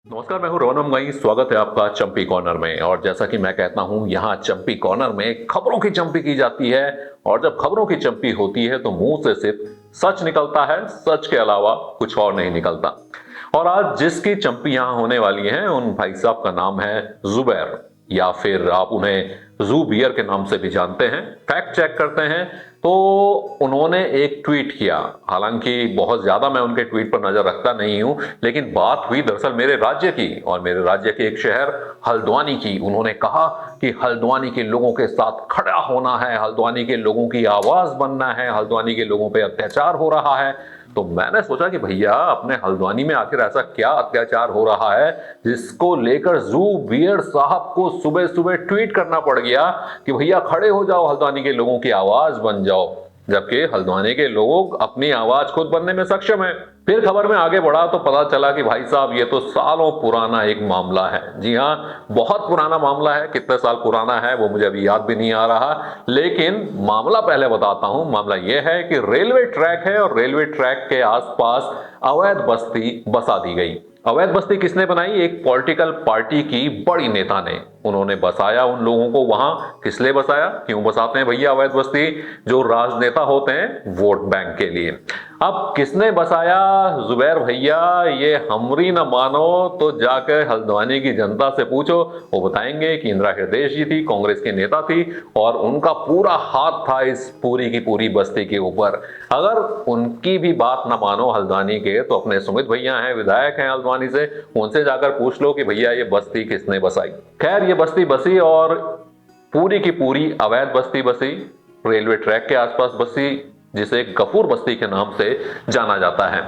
नमस्कार, मैं हूं रोनम गई। स्वागत है आपका चंपी कॉर्नर में। और जैसा कि मैं कहता हूं, यहां चंपी कॉर्नर में खबरों की चंपी की जाती है। और जब खबरों की चंपी होती है तो मुंह से सिर्फ सच निकलता है, सच के अलावा कुछ और नहीं निकलता। और आज जिसकी चंपी यहां होने वाली है, उन भाई साहब का नाम है जुबैर, या फिर आप उन्हें जू बियर के नाम से भी जानते हैं। फैक्ट चेक करते हैं तो उन्होंने एक ट्वीट किया। हालांकि बहुत ज्यादा मैं उनके ट्वीट पर नजर रखता नहीं हूं, लेकिन बात हुई दरअसल मेरे राज्य की, और मेरे राज्य के एक शहर हल्द्वानी की। उन्होंने कहा कि हल्द्वानी के लोगों के साथ खड़ा होना है, हल्द्वानी के लोगों की आवाज बनना है, हल्द्वानी के लोगों पर अत्याचार हो रहा है। तो मैंने सोचा कि भैया, अपने हल्द्वानी में आखिर ऐसा क्या अत्याचार हो रहा है जिसको लेकर जू बियर साहब को सुबह सुबह ट्वीट करना पड़ गया कि भैया खड़े हो जाओ, हल्द्वानी के लोगों की आवाज बन जाओ। जबकि हल्द्वानी के लोग अपनी आवाज खुद बनने में सक्षम है। फिर खबर में आगे बढ़ा तो पता चला कि भाई साहब, ये तो सालों पुराना एक मामला है। जी हाँ, बहुत पुराना मामला है। कितने साल पुराना है वो मुझे अभी याद भी नहीं आ रहा, लेकिन मामला पहले बताता हूं। मामला यह है कि रेलवे ट्रैक है और रेलवे ट्रैक के आसपास अवैध बस्ती बसा दी गई। अवैध बस्ती किसने बनाई? एक पॉलिटिकल पार्टी की बड़ी नेता ने। उन्होंने बसाया उन लोगों को वहां। किस लिए बसाया? क्यों बसाते हैं भैया अवैध बस्ती? जो राजनेता होते हैं वोट बैंक के लिए। अब किसने बसाया जुबैर भैया? ये हमरी न मानो तो जाकर हल्द्वानी की जनता से पूछो, वो बताएंगे कि इंदिरा हृदय जी थी, कांग्रेस की नेता थी, और उनका पूरा हाथ था इस पूरी की पूरी बस्ती के ऊपर। अगर उनकी भी बात न मानो हल्द्वानी के, तो अपने सुमित भैया हैं, विधायक हैं हल्द्वानी से, उनसे जाकर पूछ लो कि भैया ये बस्ती किसने बसाई। खैर, ये बस्ती बसी और पूरी की पूरी अवैध बस्ती बसी, रेलवे ट्रैक के आसपास बसी, जिसे गफूर बस्ती के नाम से जाना जाता है।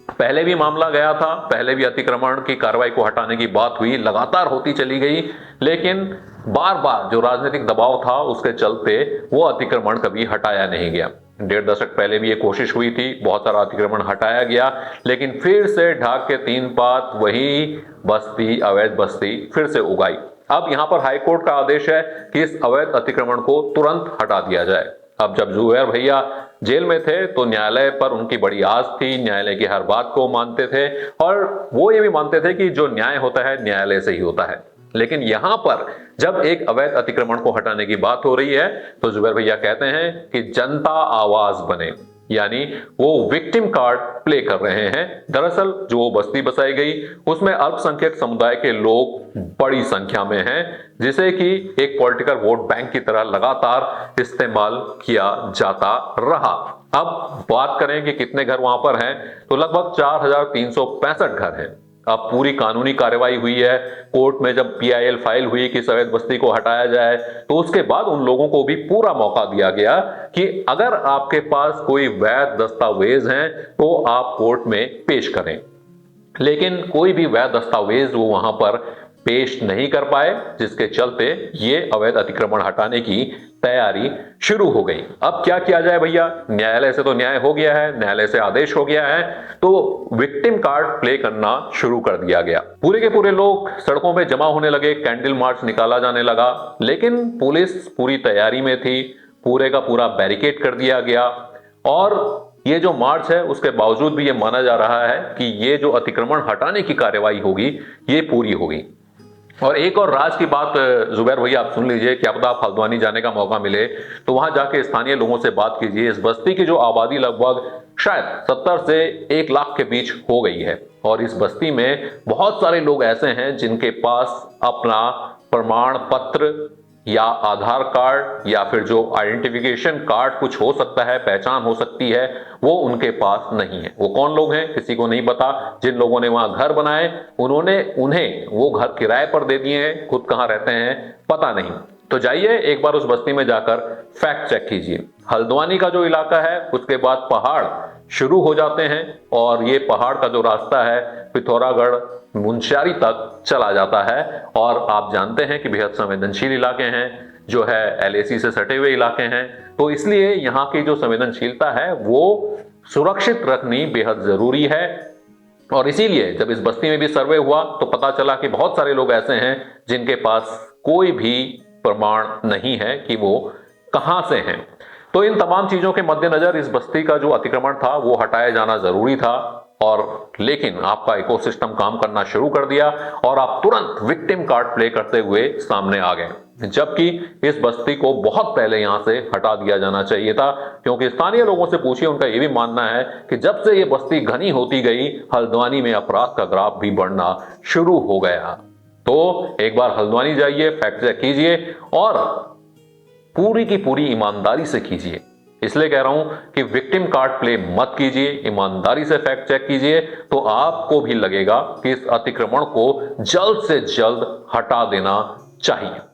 पहले भी मामला गया था, पहले भी अतिक्रमण की कार्रवाई को हटाने की बात हुई, लगातार होती चली गई, लेकिन बार बार जो राजनीतिक दबाव था उसके चलते वो अतिक्रमण कभी हटाया नहीं गया। 1.5 दशक पहले भी ये कोशिश हुई थी, बहुत सारा अतिक्रमण हटाया गया, लेकिन फिर से ढाक के 3 पात वही बस्ती, अवैध बस्ती फिर से उगाई। अब यहां पर हाईकोर्ट का आदेश है कि इस अवैध अतिक्रमण को तुरंत हटा दिया जाए। अब जब जुबैर भैया जेल में थे तो न्यायालय पर उनकी बड़ी आस थी, न्यायालय की हर बात को मानते थे, और वो ये भी मानते थे कि जो न्याय होता है न्यायालय से ही होता है। लेकिन यहां पर जब एक अवैध अतिक्रमण को हटाने की बात हो रही है तो जुबैर भैया कहते हैं कि जनता आवाज बने, यानी वो विक्टिम कार्ड प्ले कर रहे हैं। दरअसल जो वो बस्ती बसाई गई उसमें अल्पसंख्यक समुदाय के लोग बड़ी संख्या में हैं, जिसे कि एक पॉलिटिकल वोट बैंक की तरह लगातार इस्तेमाल किया जाता रहा। अब बात करें कि कितने घर वहां पर हैं, तो लगभग 4365 घर हैं। अब पूरी कानूनी कार्रवाई हुई है, कोर्ट में जब पीआईएल फाइल हुई कि अवैध बस्ती को हटाया जाए, तो उसके बाद उन लोगों को भी पूरा मौका दिया गया कि अगर आपके पास कोई वैध दस्तावेज हैं तो आप कोर्ट में पेश करें। लेकिन कोई भी वैध दस्तावेज वो वहां पर पेश नहीं कर पाए, जिसके चलते ये अवैध अतिक्रमण हटाने की तैयारी शुरू हो गई। अब क्या किया जाए भैया? न्यायालय से तो न्याय हो गया है, न्यायालय से आदेश हो गया है, तो विक्टिम कार्ड प्ले करना शुरू कर दिया गया। पूरे के पूरे लोग सड़कों पे जमा होने लगे, कैंडल मार्च निकाला जाने लगा, लेकिन पुलिस पूरी तैयारी में थी, पूरे का पूरा बैरिकेड कर दिया गया। और ये जो मार्च है उसके बावजूद भी ये माना जा रहा है कि ये जो अतिक्रमण हटाने की कार्रवाई होगी ये पूरी होगी। और एक और राज की बात जुबैर भैया आप सुन लीजिए, कि अब आप हल्द्वानी जाने का मौका मिले तो वहां जाके स्थानीय लोगों से बात कीजिए। इस बस्ती की जो आबादी लगभग शायद 70 से 1 लाख के बीच हो गई है, और इस बस्ती में बहुत सारे लोग ऐसे हैं जिनके पास अपना प्रमाण पत्र या आधार कार्ड या फिर जो आइडेंटिफिकेशन कार्ड कुछ हो सकता है, पहचान हो सकती है, वो उनके पास नहीं है। वो कौन लोग हैं किसी को नहीं पता। जिन लोगों ने वहां घर बनाए उन्हें वो घर किराए पर दे दिए हैं, खुद कहां रहते हैं पता नहीं। तो जाइए एक बार उस बस्ती में जाकर फैक्ट चेक कीजिए। हल्द्वानी का जो इलाका है उसके बाद पहाड़ शुरू हो जाते हैं, और ये पहाड़ का जो रास्ता है पिथौरागढ़ मुंशियारी तक चला जाता है। और आप जानते हैं कि बेहद संवेदनशील इलाके हैं, जो है एलएसी से सटे हुए इलाके हैं, तो इसलिए यहाँ की जो संवेदनशीलता है वो सुरक्षित रखनी बेहद जरूरी है। और इसीलिए जब इस बस्ती में भी सर्वे हुआ तो पता चला कि बहुत सारे लोग ऐसे हैं जिनके पास कोई भी प्रमाण नहीं है कि वो कहां से हैं। तो इन तमाम चीजों के मद्देनजर इस बस्ती का जो अतिक्रमण था वो हटाया जाना जरूरी था। और लेकिन आपका इकोसिस्टम काम करना शुरू कर दिया और आप तुरंत विक्टिम कार्ड प्ले करते हुए सामने आ गए, जबकि इस बस्ती को बहुत पहले यहां से हटा दिया जाना चाहिए था। क्योंकि स्थानीय लोगों से पूछिए, उनका यह भी मानना है कि जब से ये बस्ती घनी होती गई, हल्द्वानी में अपराध का ग्राफ भी बढ़ना शुरू हो गया। तो एक बार हल्द्वानी जाइए, फैक्ट चेक कीजिए और पूरी की पूरी ईमानदारी से कीजिए। इसलिए कह रहा हूं कि विक्टिम कार्ड प्ले मत कीजिए, ईमानदारी से फैक्ट चेक कीजिए, तो आपको भी लगेगा कि इस अतिक्रमण को जल्द से जल्द हटा देना चाहिए।